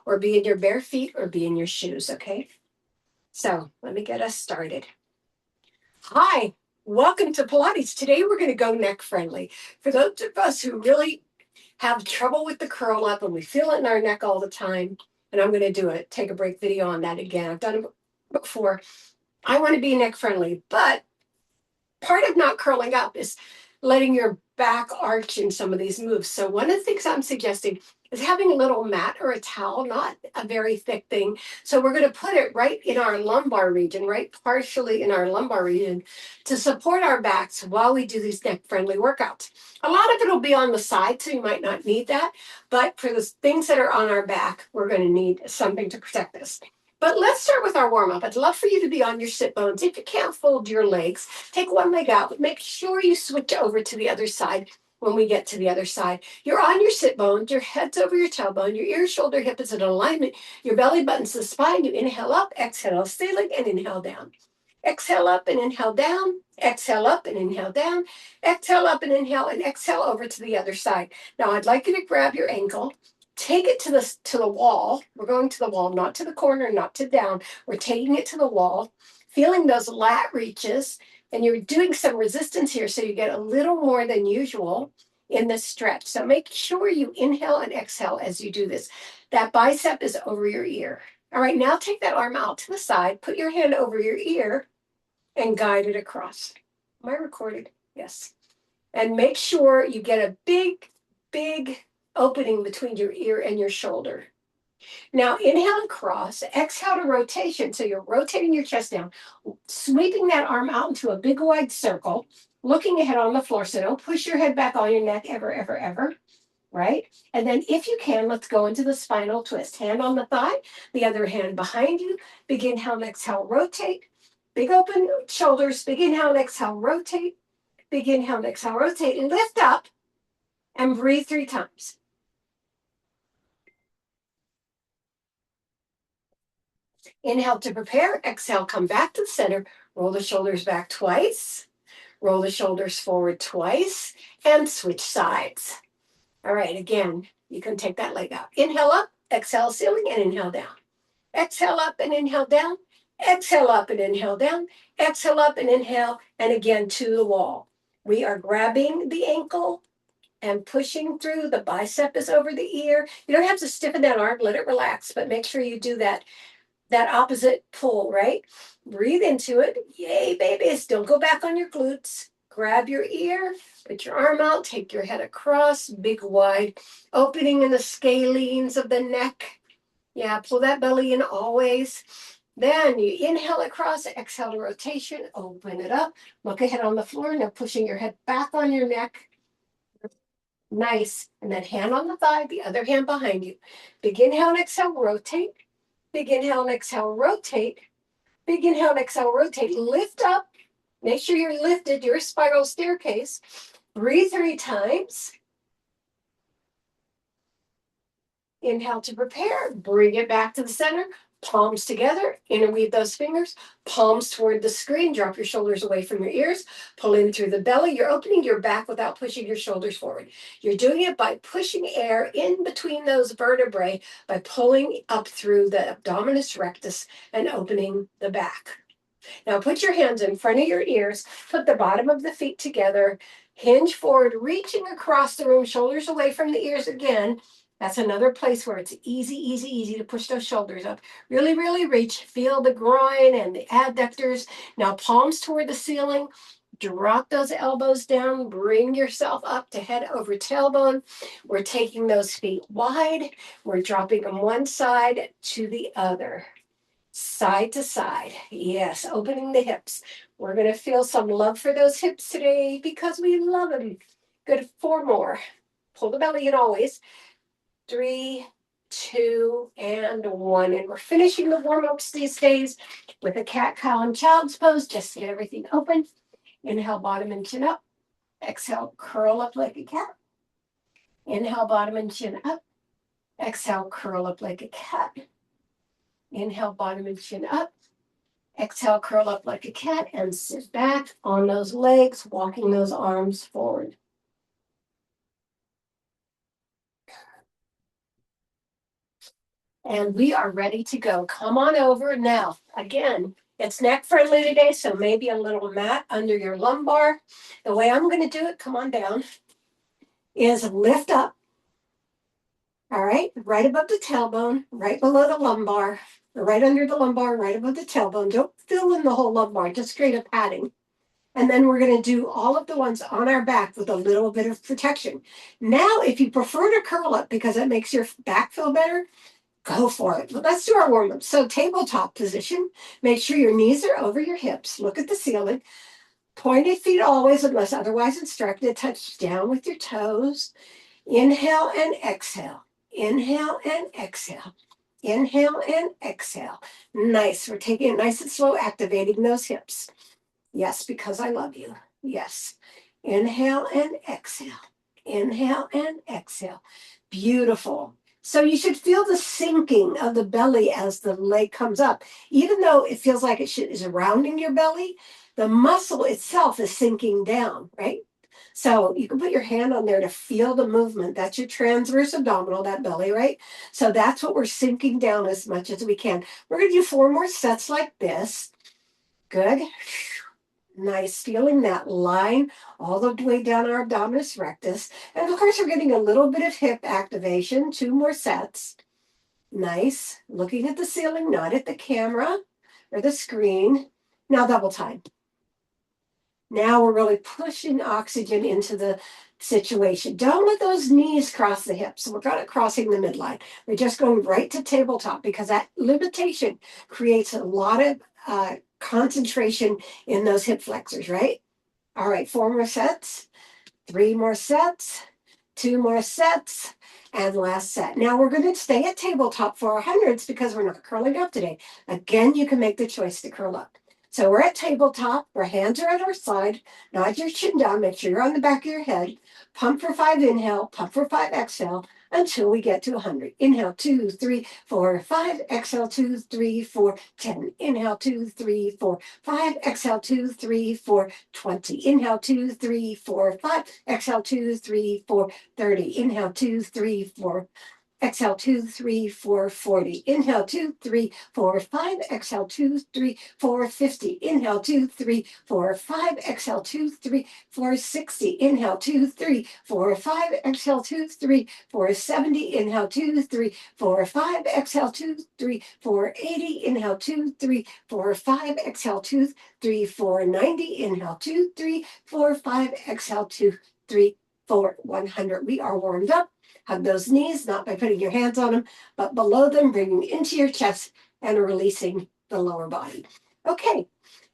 or be in your bare feet or be in your shoes, okay? So let me get us started. Hi, welcome to Pilates. Today we're going to go neck friendly. For those of us who really have trouble with the curl up and we feel it in our neck all the time, and I'm going to do a take a break video on that again. I've done it before. I want to be neck friendly, but part of not curling up is letting your back arch in some of these moves. So one of the things I'm suggesting is having a little mat or a towel, not a very thick thing. So we're going to put it right in our lumbar region, right partially in our lumbar region to support our backs while we do these neck friendly workouts. A lot of it will be on the side, so you might not need that. But for the things that are on our back, we're going to need something to protect us. But let's start with our warm-up. I'd love for you to be on your sit bones. If you can't fold your legs, take one leg out, but make sure you switch over to the other side when we get to the other side. You're on your sit bones, your head's over your tailbone, your ear, shoulder, hip is in alignment, your belly button's the spine. You inhale up, exhale, ceiling, and inhale down. Exhale up and inhale down, exhale up and inhale down, exhale up and exhale over to the other side. Now I'd like you to grab your ankle, take it to the wall. We're going to the wall, not to the corner, not to down. We're taking it to the wall, feeling those lat reaches, and you're doing some resistance here so you get a little more than usual in this stretch. So make sure you inhale and exhale as you do this. That bicep is over your ear. All right, now take that arm out to the side, put your hand over your ear, and guide it across. Am I recorded? Yes. And make sure you get a big opening between your ear and your shoulder. Now inhale and cross, exhale to rotation. So you're rotating your chest down, sweeping that arm out into a big wide circle, looking ahead on the floor. So don't push your head back on your neck ever, right? And then if you can, let's go into the spinal twist. Hand on the thigh, the other hand behind you. Big inhale and exhale, rotate. Big open shoulders, big inhale and exhale, rotate. Big inhale and exhale, rotate, and lift up and breathe 3 times. Inhale to prepare, exhale, come back to the center, roll the shoulders back twice, roll the shoulders forward twice, and switch sides. All right, again, you can take that leg out. Inhale up, exhale, ceiling, and inhale down. Exhale up and inhale down, exhale up and inhale down, exhale up and inhale, and again to the wall. We are grabbing the ankle and pushing through. The bicep is over the ear. You don't have to stiffen that arm, let it relax, but make sure you do that opposite pull, right? Breathe into it. Yay, babies. Don't go back on your glutes. Grab your ear, put your arm out, take your head across, big wide opening in the scalenes of the neck. Yeah, pull that belly in always. Then you inhale across, exhale to rotation, open it up, look ahead on the floor. Now pushing your head back on your neck. Nice. And then hand on the thigh, the other hand behind you. Big inhale and exhale, rotate. Big inhale and exhale, rotate. Big inhale and exhale, rotate. Lift up. Make sure you're lifted. Your spiral staircase. Breathe 3 times. Inhale to prepare. Bring it back to the center. Palms together. Interweave those fingers. Palms toward the screen. Drop your shoulders away from your ears. Pull in through the belly. You're opening your back without pushing your shoulders forward. You're doing it by pushing air in between those vertebrae, by pulling up through the abdominis rectus and opening the back. Now put your hands in front of your ears. Put the bottom of the feet together. Hinge forward, reaching across the room. Shoulders away from the ears again. That's another place where it's easy to push those shoulders up. Really reach. Feel the groin and the adductors. Now palms toward the ceiling. Drop those elbows down. Bring yourself up to head over tailbone. We're taking those feet wide. We're dropping them one side to the other. Side to side. Yes, opening the hips. We're going to feel some love for those hips today because we love them. Good. 4 more. Pull the belly in always. 3, 2, and 1. And we're finishing the warm-ups these days with a cat-cow and child's pose just to get everything open. Inhale, bottom and chin up. Exhale, curl up like a cat. Inhale, bottom and chin up. Exhale, curl up like a cat. Inhale, bottom and chin up. Exhale, curl up like a cat and sit back on those legs, walking those arms forward. And we are ready to go. Come on over now. Again, it's neck friendly today, so maybe a little mat under your lumbar. The way I'm going to do it, come on down, is lift up. All right, right above the tailbone, right below the lumbar, right under the lumbar, right above the tailbone. Don't fill in the whole lumbar, just create a padding. And then we're going to do all of the ones on our back with a little bit of protection. Now, if you prefer to curl up because it makes your back feel better, go for it. But let's do our warm up. So, tabletop position. Make sure your knees are over your hips. Look at the ceiling. Pointed feet always, unless otherwise instructed. Touch down with your toes. Inhale and exhale. Inhale and exhale. Inhale and exhale. Nice. We're taking it nice and slow, activating those hips. Yes, because I love you. Yes. Inhale and exhale. Inhale and exhale. Beautiful. So you should feel the sinking of the belly as the leg comes up. Even though it feels like is rounding your belly, the muscle itself is sinking down, right? So you can put your hand on there to feel the movement. That's your transverse abdominal, that belly, right? So that's what we're sinking down as much as we can. We're going to do 4 more sets like this. Good. Nice, feeling that line all the way down our abdominis rectus. And of course, we're getting a little bit of hip activation. 2 more sets. Nice. Looking at the ceiling, not at the camera or the screen. Now double time. Now we're really pushing oxygen into the situation. Don't let those knees cross the hips. We're not crossing the midline. We're just going right to tabletop because that limitation creates a lot of concentration in those hip flexors, right? All right, 4 more sets, 3 more sets, 2 more sets, and last set. Now we're going to stay at tabletop for our hundreds because we're not curling up today. Again, you can make the choice to curl up. So we're at tabletop, our hands are at our side, nod your chin down, make sure you're on the back of your head, pump for 5 inhale, pump for 5 exhale, until we get to 100. Inhale, 2, 3, 4, 5. Exhale, 2, 3, 4, 10. Inhale, 2, 3, 4, 5. Exhale, 2, 3, 4, 20. Inhale, 2, 3, 4, 5. Exhale, 2, 3, 4, 30. Inhale, 2, 3, 4. Exhale, 2, 3, 4, 40. Inhale, 2, 3, 4, 5. Exhale, 2, 3, 4, 50. Inhale, 2, 3, 4, 5. Exhale, 2, 3, 4, 60. Inhale, 2, 3, 4, 5. Exhale, 2, 3, 4, 70. Inhale, 2, 3, 4, 5. Exhale, 2, 3, 4, 80. Inhale, 2, 3, 4, 5. Exhale, 2, 3, 4, 90. Inhale, 2, 3, 4, 5. Exhale, 2, 3, 4, 100. We are warmed up. Hug those knees, not by putting your hands on them, but below them, bringing into your chest and releasing the lower body. Okay,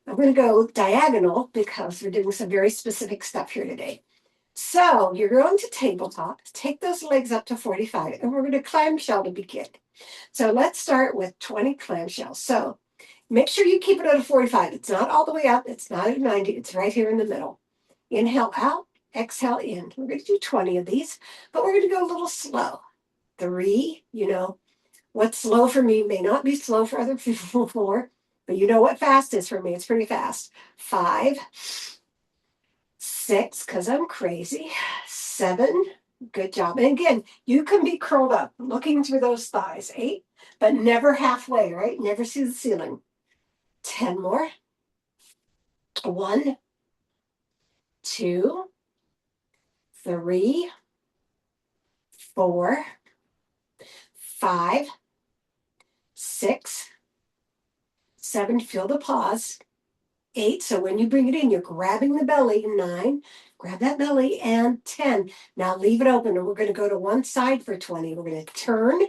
I'm going to go diagonal because we're doing some very specific stuff here today. So you're going to tabletop, take those legs up to 45, and we're going to clamshell to begin. So let's start with 20 clamshells. So make sure you keep it at a 45. It's not all the way up. It's not at 90. It's right here in the middle. Inhale out. Exhale in. We're going to do 20 of these, but we're going to go a little slow. 3, what's slow for me may not be slow for other people. 4, but you know what fast is for me. It's pretty fast. 5, 6, because I'm crazy. 7, good job. And again, you can be curled up, looking through those thighs. 8, but never halfway, right? Never see the ceiling. 10 more. 1, 2, 3, 4, 5, 6, 7, feel the pause. 8, so when you bring it in, you're grabbing the belly. 9, grab that belly. And 10. Now leave it open, and we're going to go to one side for 20. We're going to turn.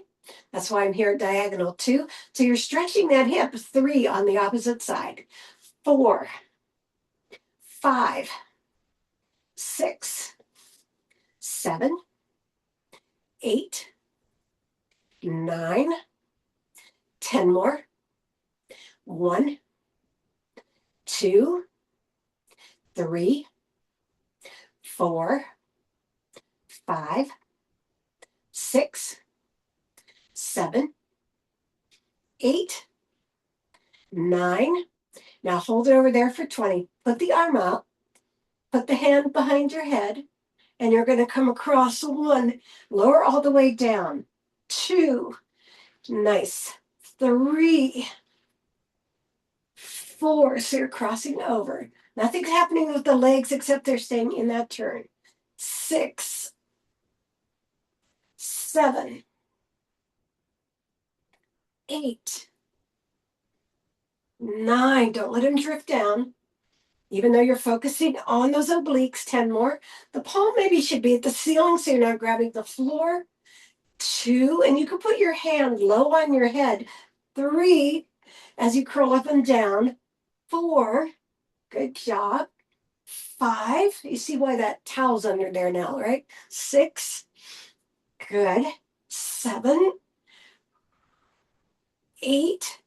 That's why I'm here at diagonal 2. So you're stretching that hip. 3 on the opposite side. 4, 5, 6, 7, 8, 9, 10 more. 1, 2, 3, 4, 5, 6, 7, 8, 9. Now hold it over there for 20. Put the arm out. Put the hand behind your head. And you're going to come across 1. Lower all the way down. 2. Nice. 3, 4. So you're crossing over. Nothing's happening with the legs except they're staying in that turn. 6, 7, 8, 9. Don't let them drift down. Even though you're focusing on those obliques, 10 more. The palm maybe should be at the ceiling so you're not grabbing the floor. 2, and you can put your hand low on your head. 3, as you curl up and down. 4, good job. 5, you see why that towel's under there now, right? 6, good. 7, 8,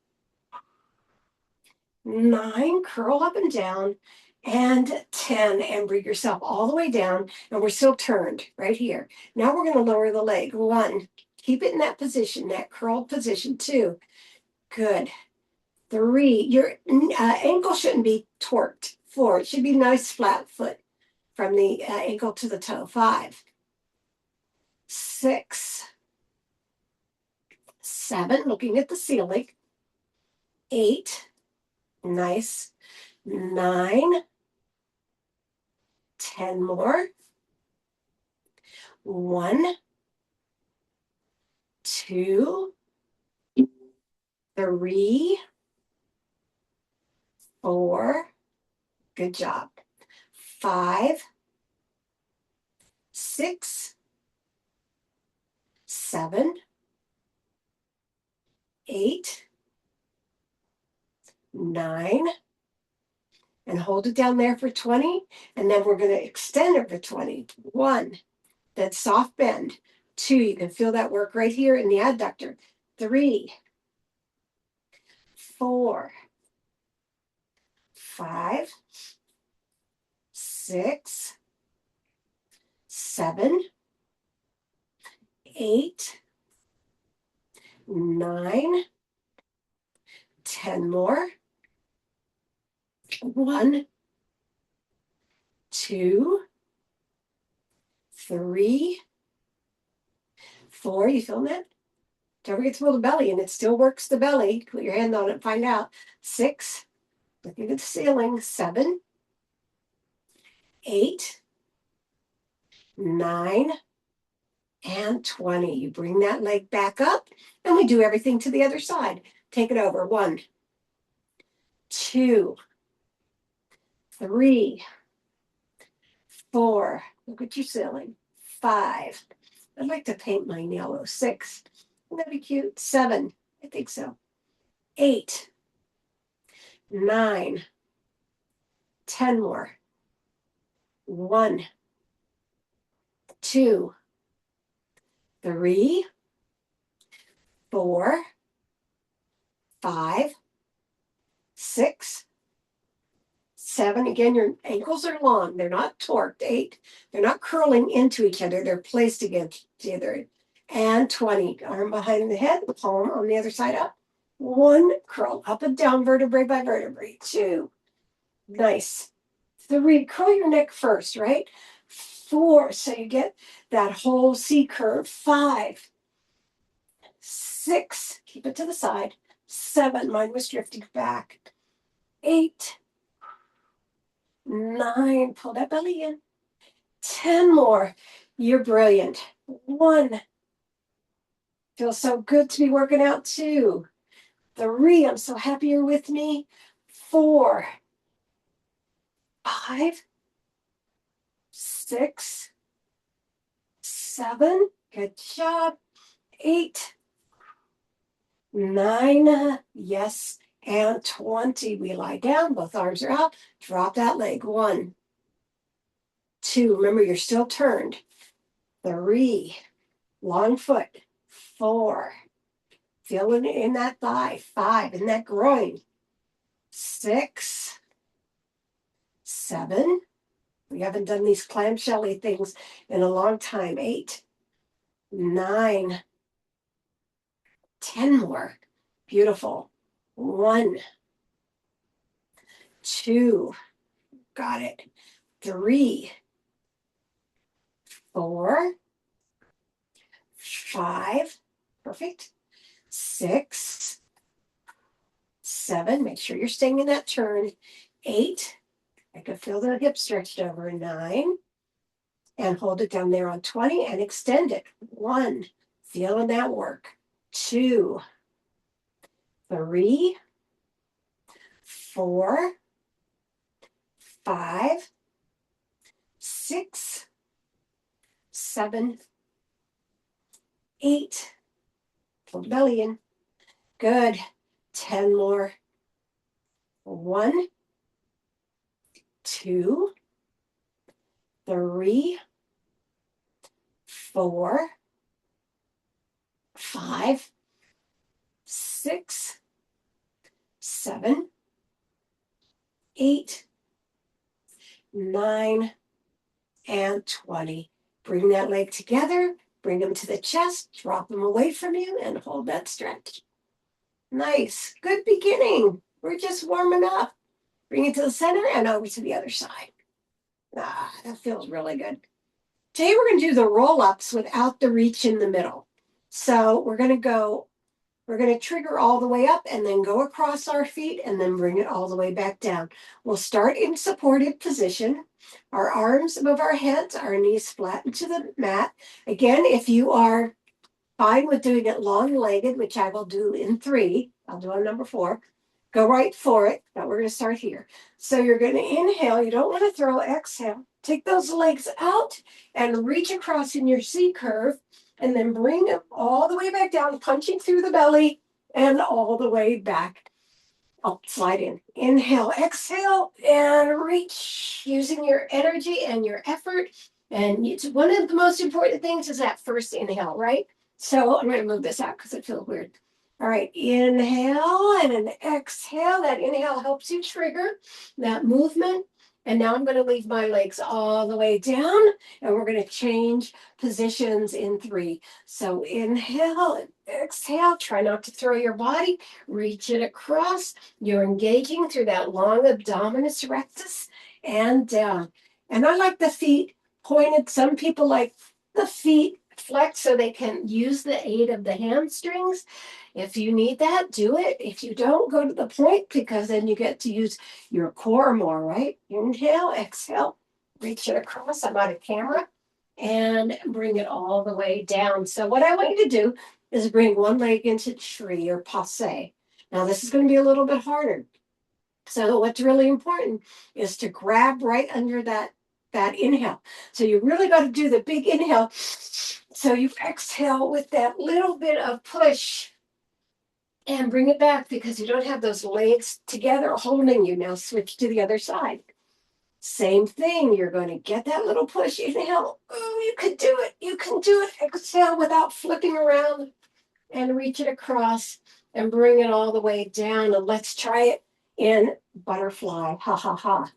9, curl up and down, and 10, and bring yourself all the way down, and we're still turned right here. Now we're going to lower the leg. 1, keep it in that position, that curled position. 2, good. 3, your ankle shouldn't be torqued. 4, it should be nice flat foot from the ankle to the toe. 5, 6, 7, looking at the ceiling. 8, nice. 9, 10 more. 1, 2, 3, 4, good job. 5, 6, 7, 8, 9, and hold it down there for 20, and then we're going to extend it for 20. 1, that soft bend. 2, you can feel that work right here in the adductor. 3, 4, 5, 6, 7, 8, 9, 10 more. 1, 2, 3, 4. You feeling that? Don't forget to pull the belly, and it still works the belly. Put your hand on it, find out. 6, looking at the ceiling. 7, 8, 9, and 20. You bring that leg back up, and we do everything to the other side. Take it over. 1, 2, 3, 4. Look at your ceiling. 5. I'd like to paint mine yellow. 6. Wouldn't that be cute? 7. I think so. 8, 9, 10 more. 1, 2, 3, 4, 5, 6, 7. Again, your ankles are long. They're not torqued. 8. They're not curling into each other. They're placed against each other. And 20. Arm behind the head, palm on the other side up. 1, curl up and down vertebrae by vertebrae. 2, nice. 3, curl your neck first, right? 4, so you get that whole C curve. 5, 6, keep it to the side. 7, mine was drifting back. 8, 9, pull that belly in. 10 more. You're brilliant. 1, feels so good to be working out. 2, 3, I'm so happy you're with me. 4, 5, 6, 7, good job. 8, 9, yes, and 20. We lie down, both arms are out. Drop that leg. 1, 2, remember you're still turned. 3, long foot. 4, feeling it in that thigh. 5, in that groin. 6, 7, we haven't done these clamshelly things in a long time. 8, 9, 10 more. Beautiful. 1, 2, got it. 3, 4, 5, perfect. 6, 7, make sure you're staying in that turn. 8, I can feel the hip stretched over. 9, and hold it down there on 20 and extend it. 1, feeling that work. 2, 3, 4, 5, 6, 7, 8. Pull the belly in. Good. 10 more. 1, 2, 3, 4, 5, 6, 7, 8, 9, and 20. Bring that leg together, bring them to the chest, drop them away from you, and hold that stretch. Nice. Good beginning. We're just warming up. Bring it to the center and over to the other side. Ah, that feels really good. Today we're going to do the roll-ups without the reach in the middle. So we're going to trigger all the way up and then go across our feet and then bring it all the way back down. We'll start in supported position. Our arms above our heads, our knees flat into the mat. Again, if you are fine with doing it long-legged, which I will do in 3, I'll do on number 4. Go right for it, but we're going to start here. So you're going to inhale. You don't want to throw. Exhale. Take those legs out and reach across in your C curve, and then bring them all the way back down, punching through the belly and all the way back. Oh, slide in. Inhale, exhale, and reach using your energy and your effort. And it's one of the most important things is that first inhale, right? So I'm going to move this out because it feels weird. All right, inhale and an exhale. That inhale helps you trigger that movement. And now I'm going to leave my legs all the way down, and we're going to change positions in 3. So inhale and exhale. Try not to throw your body. Reach it across. You're engaging through that long abdominis rectus and down. And I like the feet pointed. Some people like the feet flexed so they can use the aid of the hamstrings. If you need that, do it. If you don't, go to the point, because then you get to use your core more, right? Inhale, exhale, reach it across. I'm out of camera. And bring it all the way down. So what I want you to do is bring one leg into tree or passe. Now this is going to be a little bit harder. So what's really important is to grab right under that inhale. So you really got to do the big inhale. So you exhale with that little bit of push and bring it back, because you don't have those legs together holding you. Now switch to the other side. Same thing. You're going to get that little push. Inhale. Oh, you can do it. You can do it. Exhale without flipping around and reach it across and bring it all the way down. And let's try it in butterfly. Ha, ha, ha.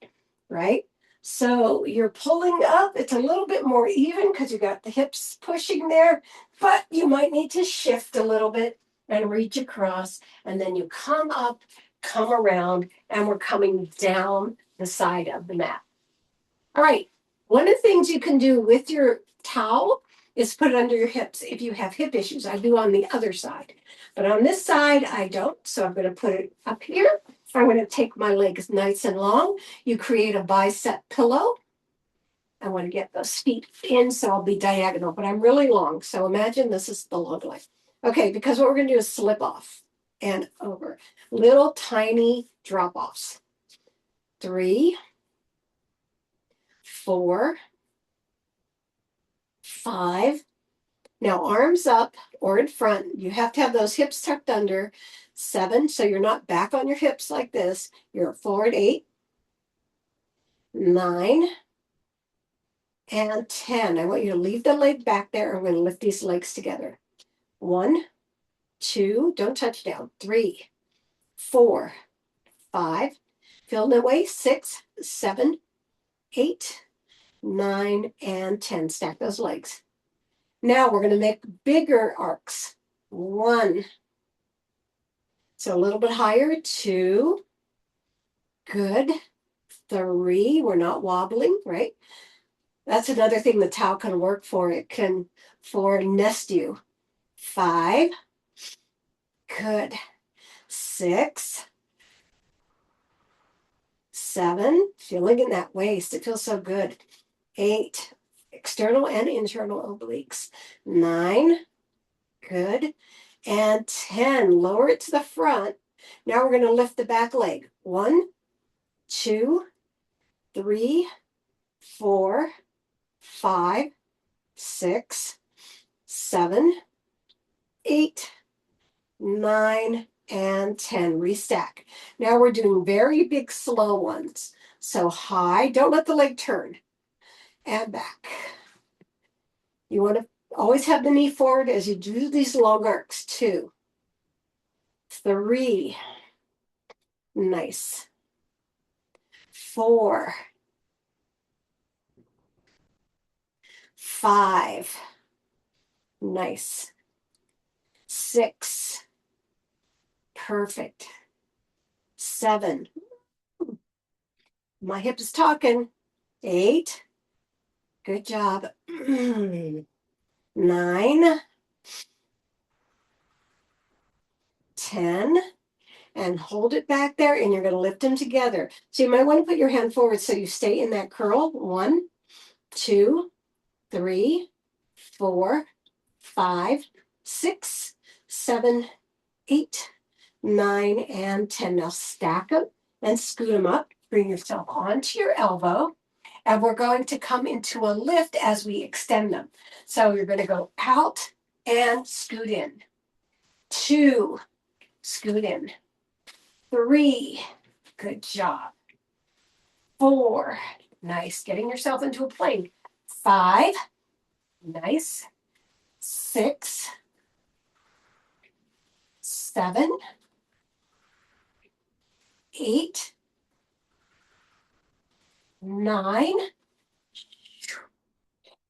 Right? So you're pulling up. It's a little bit more even because you got the hips pushing there, but you might need to shift a little bit and reach across. And then you come up, come around, and we're coming down the side of the mat. All right. One of the things you can do with your towel is put it under your hips if you have hip issues. I do on the other side. But on this side, I don't. So I'm going to put it up here. I'm going to take my legs nice and long. You create a bicep pillow. I want to get those feet in, so I'll be diagonal, but I'm really long. So imagine this is the long leg. Okay, because what we're going to do is slip off and over. Little tiny drop-offs. 3, 4, 5. Now arms up or in front. You have to have those hips tucked under. 7, so you're not back on your hips like this. You're forward. 8, 9, and 10. I want you to leave the leg back there. I'm going to lift these legs together. 1, 2, don't touch down. 3, 4, 5. Feel the way. 6, 7, 8, 9, and 10. Stack those legs. Now we're going to make bigger arcs. 1. So a little bit higher. 2. Good. 3. We're not wobbling, right? That's another thing the towel can work for. It can nest you. 5. Good. 6, 7, feeling in that waist. It feels so good. 8, external and internal obliques. 9, good. And 10, lower it to the front. Now we're going to lift the back leg. 1, 2, 3, 4, 5, 6, 7, 8, 9, and 10. Restack. Now we're doing very big, slow ones. So high, don't let the leg turn. And back. You want to always have the knee forward as you do these long arcs. 2, 3, nice. 4, 5, nice. 6, perfect. 7, my hip is talking. 8, good job. 9, 10, and hold it back there, and you're going to lift them together. So you might want to put your hand forward so you stay in that curl. 1, 2, 3, 4, 5, 6, 7, 8, 9, and 10. Now stack them and scoot them up. Bring yourself onto your elbow. And we're going to come into a lift as we extend them. So you're going to go out and scoot in. 2, scoot in. 3, good job. 4, nice. Getting yourself into a plank. 5, nice. 6, 7, 8, 9,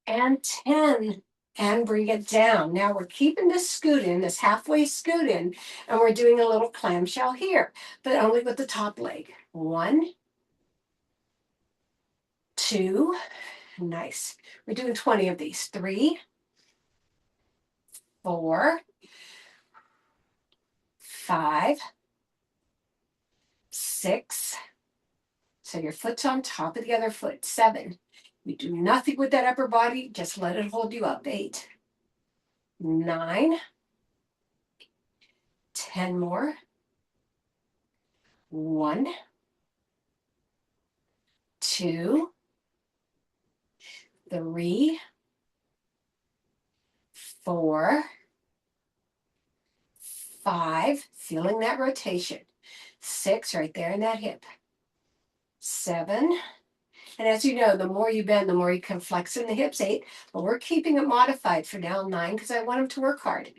and 10. And bring it down. Now we're keeping this scoot in, this halfway scoot in, and we're doing a little clamshell here, but only with the top leg. 1, 2, nice. We're doing 20 of these. 3, 4, 5, 6. So your foot's on top of the other foot. 7. You do nothing with that upper body. Just let it hold you up. 8, 9, 10 more. 1, 2, 3, 4, 5, feeling that rotation. 6 right there in that hip. 7, and as you know, the more you bend, the more you can flex in the hips. 8, but we're keeping it modified for now. 9, because I want them to work hard.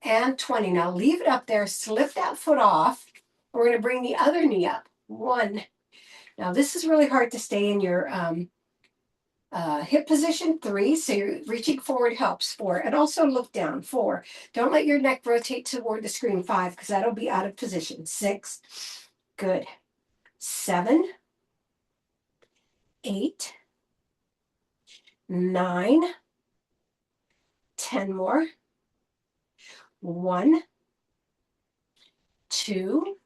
And 20. Now leave it up there, slip that foot off. We're going to bring the other knee up. 1. Now this is really hard to stay in your hip position. 3, so you're reaching forward helps. 4, and also look down. 4, don't let your neck rotate toward the screen. 5, because that'll be out of position. 6, good. 7, 8, 9, 10 more. 1, 2,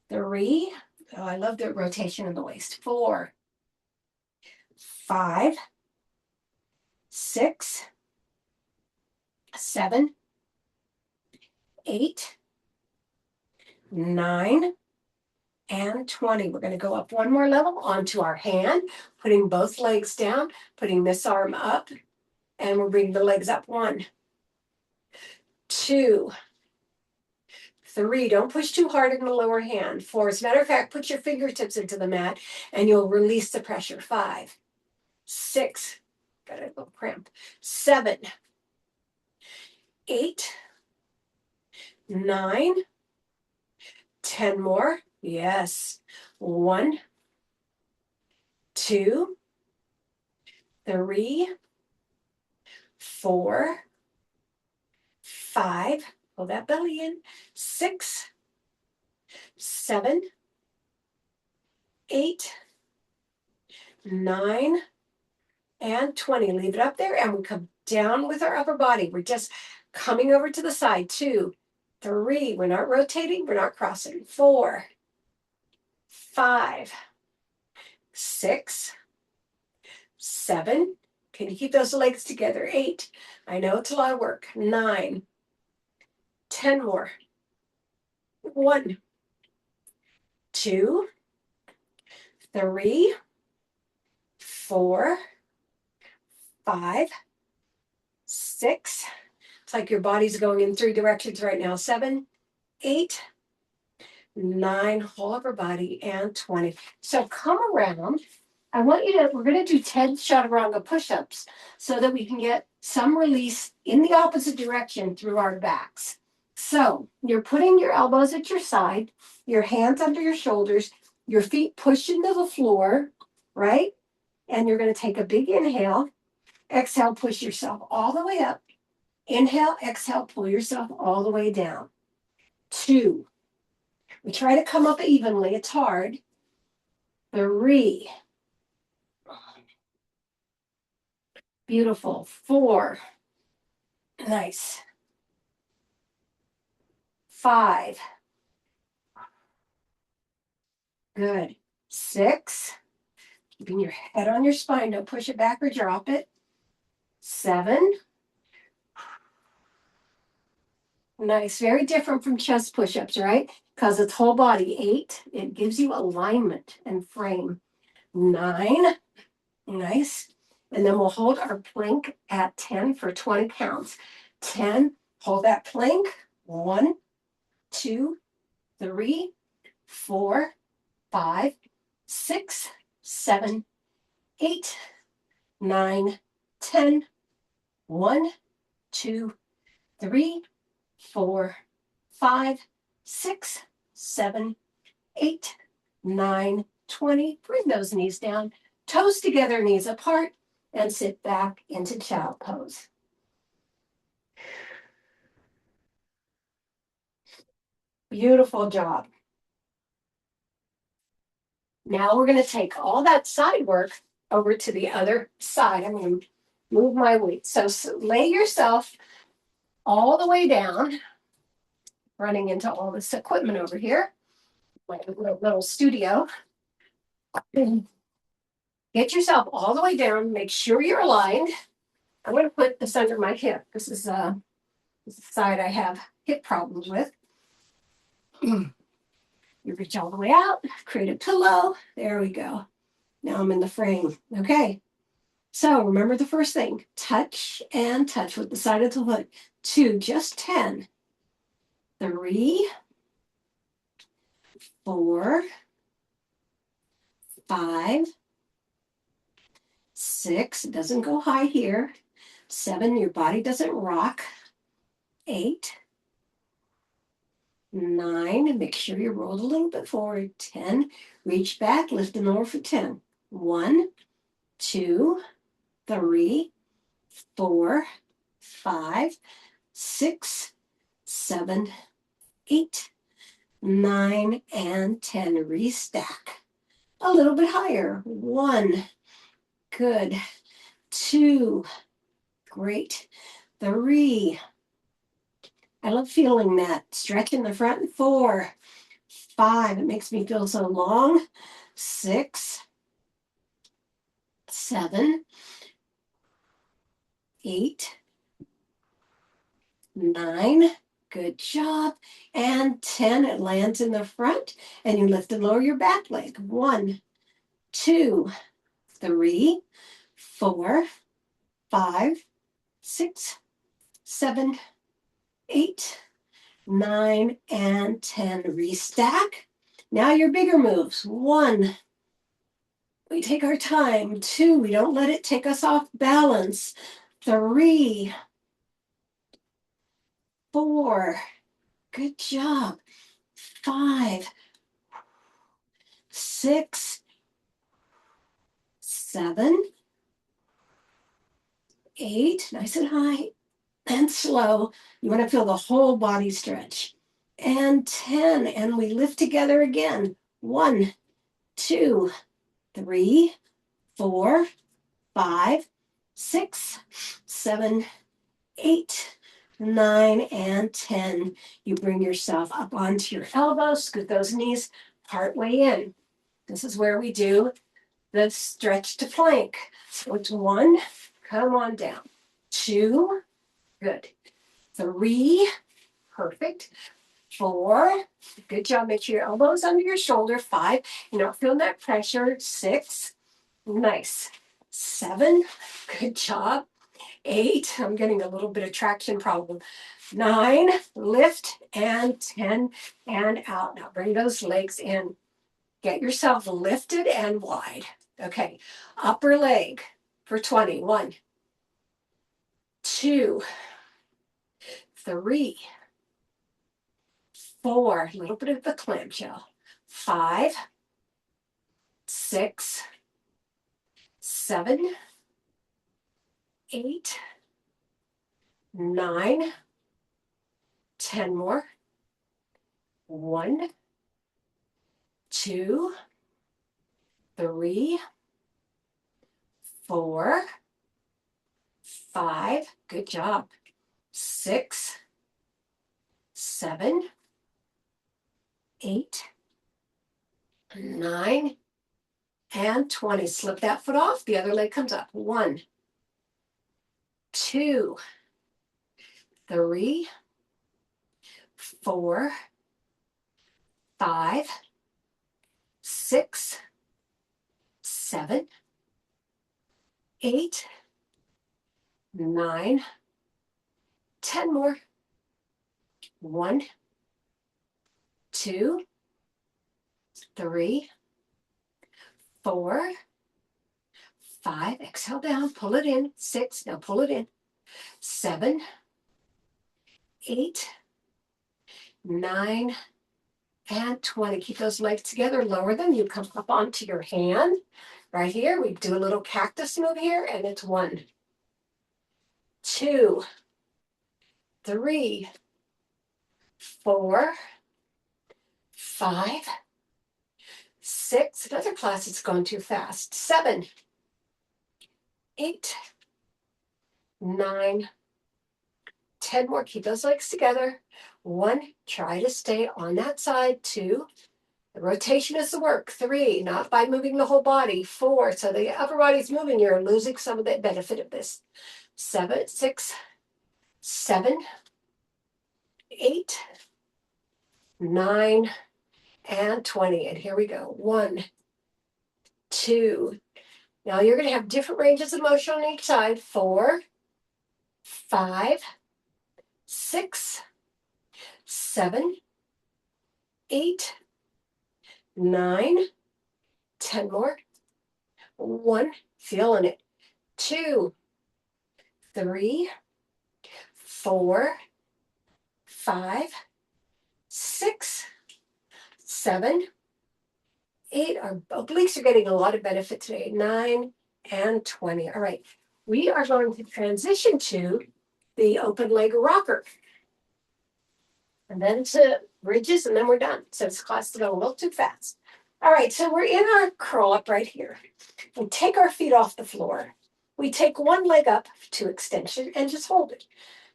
3. Oh, I love the rotation of the waist. 4, 5, 6, 7, 8, 9, and 20. We're going to go up one more level onto our hand, putting both legs down, putting this arm up, and we'll bring the legs up. 1, 2, 3. Don't push too hard in the lower hand. 4. As a matter of fact, put your fingertips into the mat and you'll release the pressure. 5, 6, got a little cramp. 7, 8, 9, 10 more. Yes. 1, 2, 3, 4, 5. Pull that belly in. 6, 7, 8, 9, and 20. Leave it up there and we come down with our upper body. We're just coming over to the side. 2, 3. We're not rotating. We're not crossing. 4, 5, 6, 7. Can you keep those legs together? 8. I know it's a lot of work. 9, 10 more. 1, 2, 3, 4, 5, 6. It's like your body's going in 3 directions right now. 7, 8, 9, whole upper body, and 20. So come around. We're going to do 10 chaturanga push-ups so that we can get some release in the opposite direction through our backs. So you're putting your elbows at your side, your hands under your shoulders, your feet pushed into the floor, right? And you're going to take a big inhale. Exhale, push yourself all the way up. Inhale, exhale, pull yourself all the way down. 2. We try to come up evenly. It's hard. 3. Beautiful. 4. Nice. 5. Good. 6. Keeping your head on your spine. Don't push it back or drop it. 7. Nice. Very different from chest push-ups, right? Because it's whole body. 8. It gives you alignment and frame. 9. Nice. And then we'll hold our plank at 10 for 20 counts. 10. Hold that plank. 1, 2, 3, 4, 5, 6, 7, 8, 9, 10. 1, 2, 3, 4, 5, 6, 7, 8, 9, 20. Bring those knees down. Toes together, knees apart, and sit back into child pose. Beautiful job. Now we're going to take all that side work over to the other side. I'm going to move my weight. So lay yourself all the way down, running into all this equipment over here, my little studio. Get yourself all the way down. Make sure you're aligned. I'm going to put this under my hip. This is the side I have hip problems with. You reach all the way out, create a pillow. There we go. Now I'm in the frame. Okay. So remember the first thing, touch and touch with the side of the foot. 2, just 10. 3, 4, 5, 6, it doesn't go high here. 7, your body doesn't rock. 8, 9, and make sure you roll a little bit forward. 10, reach back, lift and lower for 10. 1, 2, 3, 4, 5, 6, 7, 8, 9, and 10. Restack. A little bit higher. 1, good. 2, great. 3, I love feeling that stretch in the front. 4, 5, it makes me feel so long. 6, 7, 8, 9, good job. And 10, it lands in the front, and you lift and lower your back leg. 1, 2, 3, 4, 5, 6, 7, 8, 9, and 10. Restack. Now your bigger moves. 1, we take our time. 2, we don't let it take us off balance. 3, 4, good job. 5, 6, 7, 8, nice and high and slow. You want to feel the whole body stretch. And 10, and we lift together again. 1, 2, 3, 4, 5, 6, 7, 8, 9, and 10. You bring yourself up onto your elbows, scoot those knees partway in. This is where we do the stretch to plank. So it's 1, come on down. 2, good. 3, perfect. 4, good job. Make sure your elbows under your shoulder. 5, you're not feeling that pressure. 6, nice. 7, good job. 8, I'm getting a little bit of traction problem. 9, lift, and 10, and out. Now bring those legs in. Get yourself lifted and wide. Okay, upper leg for 20. 1, 2, 3, 4, a little bit of the clamshell. 5, 6, 7, 8, 9, 10 more. 1, 2, 3, 4, 5, good job. 6, 7, 8, 9, and 20. Slip that foot off. The other leg comes up. 1, 2, 3, 4, 5, 6, 7, 8, 9, 10 more. 1, 2, 3, 4, 5. Exhale down. Pull it in. 6. Now pull it in. 7, 8, 9, and 20. Keep those legs together. Lower them. You come up onto your hand. Right here, we do a little cactus move here, and it's 1, 2, 3, 4, 5, 6. Another class, it's going too fast. 7, 8, 9, 10 more. Keep those legs together. 1, try to stay on that side. 2, the rotation is the work. 3, not by moving the whole body. 4, so the upper body's moving. You're losing some of the benefit of this. 7, 6, 7, 8, 9, and 20. And here we go. 1, 2. Now you're going to have different ranges of motion on each side. 4, 5, 6, 7, 8, 9, 10 more. 1, feeling it. 2, 3, 4, 5, 6, 7, 8. Our obliques are getting a lot of benefit today. 9 and 20. All right. We are going to transition to the open leg rocker. And then to bridges, and then we're done. So this class is going a little too fast. All right, so we're in our curl up right here. We take our feet off the floor. We take one leg up to extension and just hold it.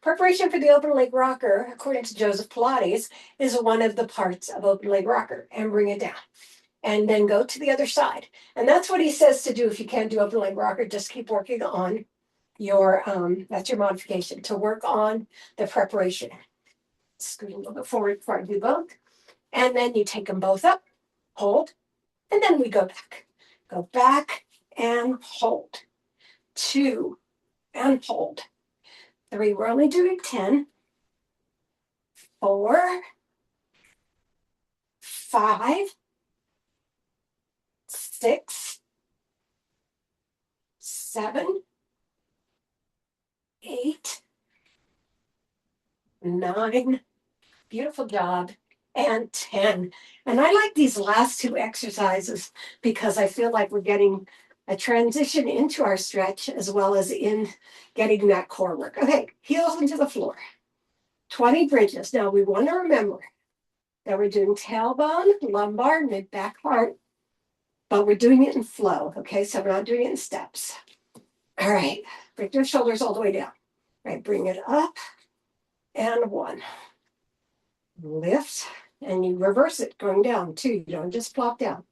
Preparation for the open leg rocker, according to Joseph Pilates, is one of the parts of open leg rocker. And bring it down. And then go to the other side. And that's what he says to do if you can't do open leg rocker. Just keep working on your, that's your modification, to work on the preparation. Scoot a little bit forward before I do both. And then you take them both up, hold, and then we go back. Go back and hold. 2 and hold. 3, we're only doing 10. 4, 5, 6, 7, 8, 9. Beautiful job. And 10. And I like these last 2 exercises because I feel like we're getting a transition into our stretch as well as in getting that core work. Okay, heels into the floor. 20 bridges. Now we want to remember that we're doing tailbone, lumbar, mid back, heart, but we're doing it in flow. Okay, so we're not doing it in steps. All right, bring your shoulders all the way down. All right, bring it up and 1. Lift, and you reverse it going down 2. You don't just plop down.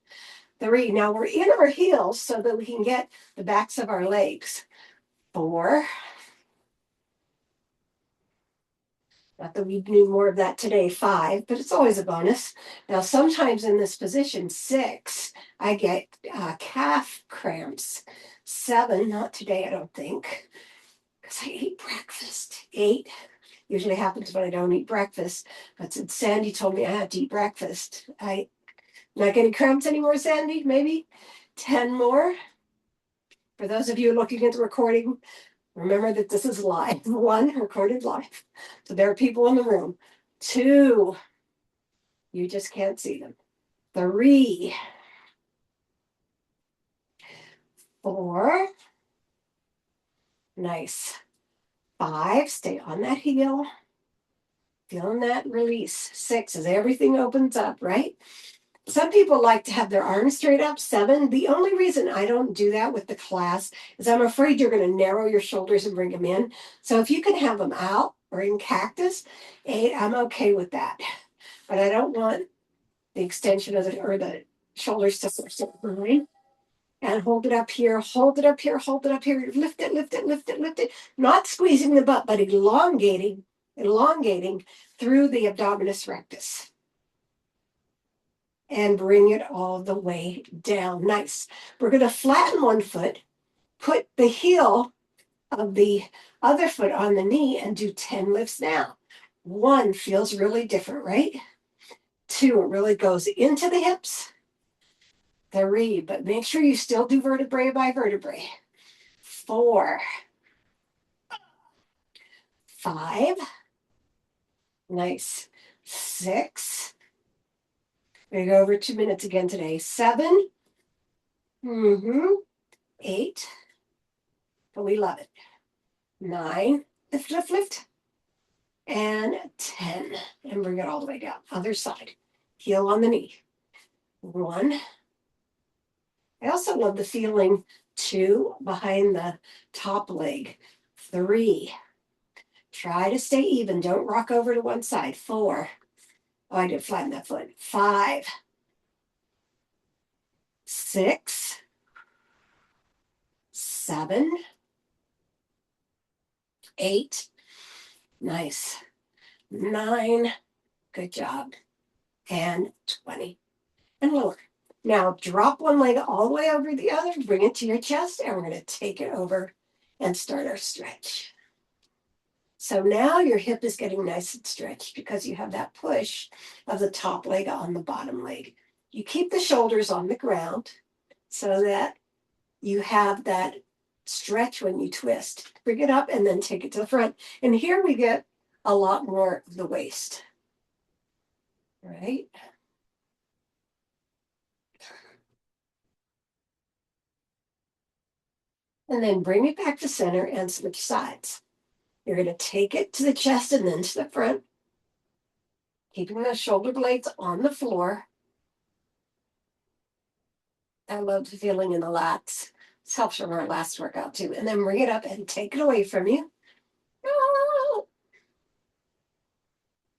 3. Now we're in our heels so that we can get the backs of our legs. 4. Not that we need more of that today. 5, but it's always a bonus. Now, sometimes in this position, 6, I get calf cramps. 7, not today, I don't think, because I ate breakfast. 8, usually happens when I don't eat breakfast. But since Sandy told me I had to eat breakfast, I'm not getting cramps anymore, Sandy, maybe. 10 more. For those of you looking at the recording, remember that this is live. 1, recorded live. So there are people in the room. 2, you just can't see them. 3, 4, nice. 5, stay on that heel. Feeling that release. 6, as everything opens up, right? Some people like to have their arms straight up. 7, the only reason I don't do that with the class is I'm afraid you're going to narrow your shoulders and bring them in. So if you can have them out or in cactus, 8, I'm okay with that. But I don't want the extension of the shoulders to behind. And hold it up here, hold it up here, hold it up here. Lift it, lift it, lift it, lift it. Not squeezing the butt, but elongating through the abdominis rectus. And bring it all the way down. Nice. We're going to flatten one foot, put the heel of the other foot on the knee, and do 10 lifts now. 1 feels really different, right? 2, it really goes into the hips. 3, but make sure you still do vertebrae by vertebrae. 4, 5, nice. 6, we're going to go over 2 minutes again today. 7, 8, but we love it. 9, lift, lift, lift, and 10, and bring it all the way down. Other side, heel on the knee. 1, I also love the feeling 2 behind the top leg. 3, try to stay even. Don't rock over to one side. 4, oh, I did flatten that foot. 5, 6, 7, 8, nice. 9, good job. And 20, and lower. Now drop one leg all the way over the other, bring it to your chest, and we're going to take it over and start our stretch. So now your hip is getting nice and stretched because you have that push of the top leg on the bottom leg. You keep the shoulders on the ground so that you have that stretch when you twist. Bring it up and then take it to the front. And here we get a lot more of the waist, right? And then bring it back to center and switch sides. You're going to take it to the chest and then to the front, keeping the shoulder blades on the floor. I love the feeling in the lats. This helps from our last workout too. And then bring it up and take it away from you.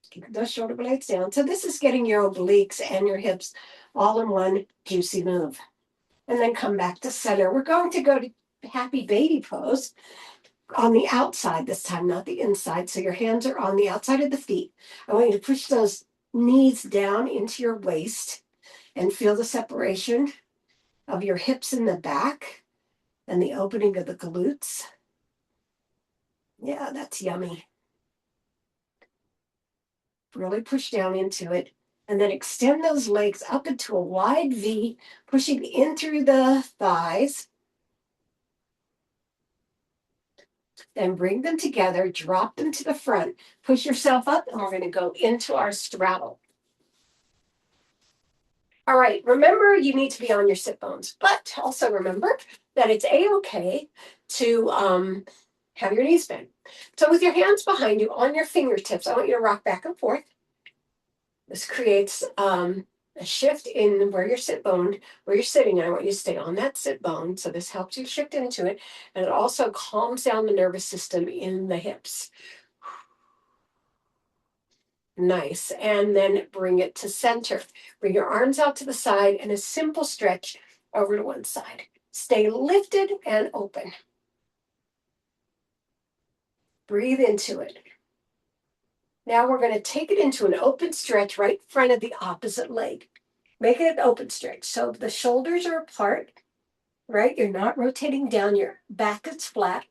Keep those shoulder blades down. So this is getting your obliques and your hips all in one juicy move. And then come back to center. We're going to go to happy baby pose on the outside this time, not the inside. So your hands are on the outside of the feet. I want you to push those knees down into your waist and feel the separation of your hips in the back and the opening of the glutes. Yeah, that's yummy. Really push down into it. And then extend those legs up into a wide V, pushing in through the thighs. Then bring them together, drop them to the front, push yourself up, and we're going to go into our straddle. All right, remember you need to be on your sit bones, but also remember that it's a-okay to have your knees bent. So with your hands behind you on your fingertips, I want you to rock back and forth. This creates a shift in where you're sitting, and I want you to stay on that sit bone. So this helps you shift into it, and it also calms down the nervous system in the hips. Nice. And then bring it to center. Bring your arms out to the side and a simple stretch over to one side. Stay lifted and open. Breathe into it. Now we're going to take it into an open stretch right in front of the opposite leg. Make it an open stretch. So the shoulders are apart, right? You're not rotating down, your back is flat.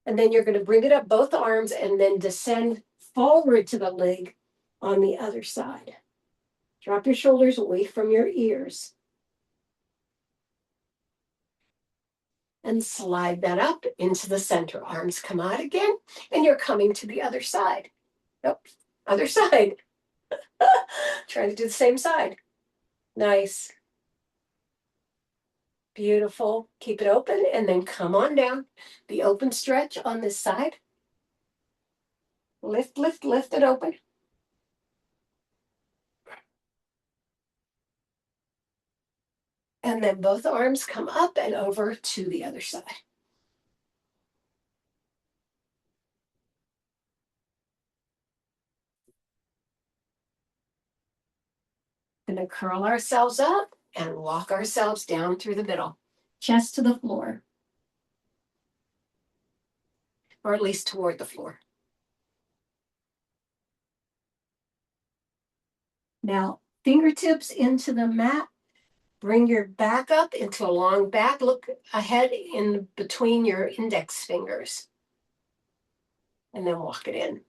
And then you're going to bring it up both arms and then descend forward to the leg on the other side. Drop your shoulders away from your ears. And slide that up into the center. Arms come out again, and you're coming to the other side. Nope, other side. Trying to do the same side. Nice. Beautiful. Keep it open, and then come on down. The open stretch on this side. Lift, lift, lift it open. And then both arms come up and over to the other side. Going to curl ourselves up and walk ourselves down through the middle, chest to the floor, or at least toward the floor. Now, fingertips into the mat. Bring your back up into a long back. Look ahead in between your index fingers. And then walk it in.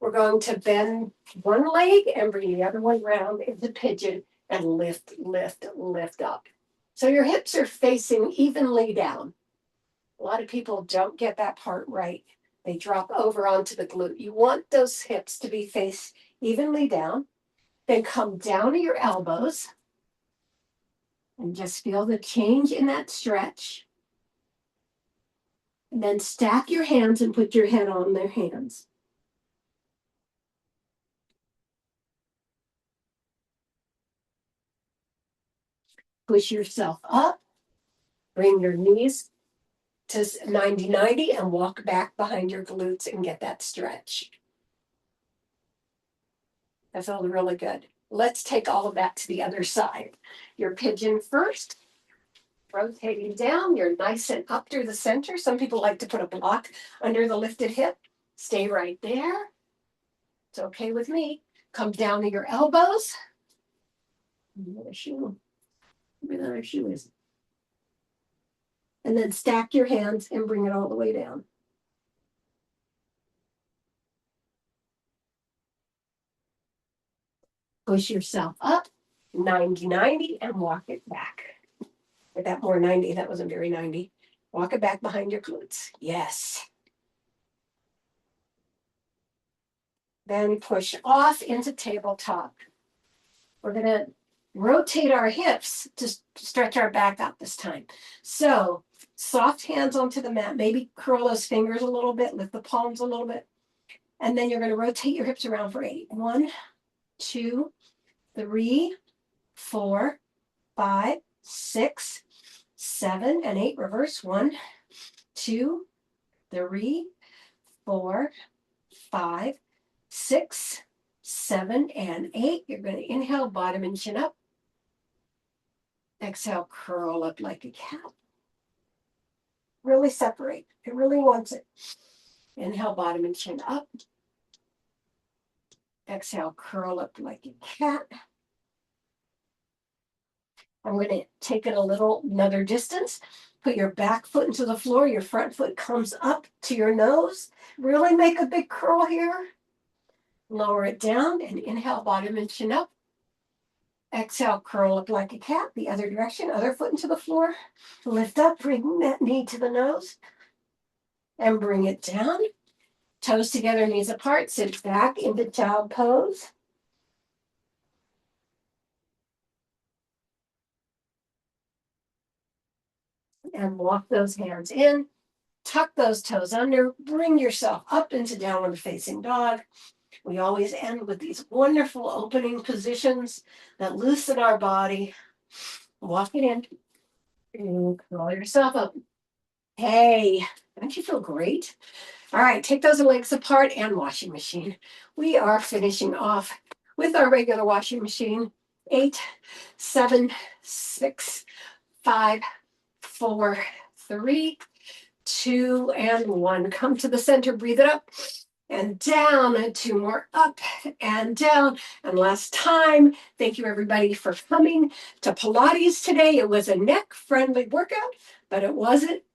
We're going to bend one leg and bring the other one round into pigeon and lift, lift, lift up. So your hips are facing evenly down. A lot of people don't get that part right. They drop over onto the glute. You want those hips to be faced evenly down. Then come down to your elbows and just feel the change in that stretch. And then stack your hands and put your head on their hands. Push yourself up. Bring your knees to 90-90 and walk back behind your glutes and get that stretch. That felt really good. Let's take all of that to the other side. Your pigeon first. Rotating down, you're nice and up through the center. Some people like to put a block under the lifted hip. Stay right there. It's okay with me. Come down to your elbows. Another shoe. Where the other shoe is. And then stack your hands and bring it all the way down. Push yourself up, 90-90, and walk it back. Get that more 90. That wasn't very 90. Walk it back behind your glutes. Yes. Then push off into tabletop. We're going to rotate our hips to stretch our back out this time. So soft hands onto the mat. Maybe curl those fingers a little bit. Lift the palms a little bit. And then you're going to rotate your hips around for 8. 1, 2, 3, 4, 5, 6, 7, and 8. Reverse. 1, 2, 3, 4, 5, 6, 7, and 8. You're going to inhale, bottom and chin up. Exhale, curl up like a cat. Really separate. It really wants it. Inhale, bottom and chin up. Exhale, curl up like a cat. I'm going to take it another distance. Put your back foot into the floor. Your front foot comes up to your nose. Really make a big curl here. Lower it down and inhale, bottom and chin up. Exhale, curl up like a cat. The other direction, other foot into the floor. Lift up, bring that knee to the nose. And bring it down. Toes together, knees apart. Sit back into child pose. And walk those hands in. Tuck those toes under. Bring yourself up into downward facing dog. We always end with these wonderful opening positions that loosen our body. Walk it in. And curl yourself up. Hey, don't you feel great? All right, take those legs apart and washing machine. We are finishing off with our regular washing machine. 8, 7, 6, 5, 4, 3, 2, and 1. Come to the center, breathe it up and down, and 2 more up and down. And last time, thank you everybody for coming to Pilates today. It was a neck friendly workout, but it wasn't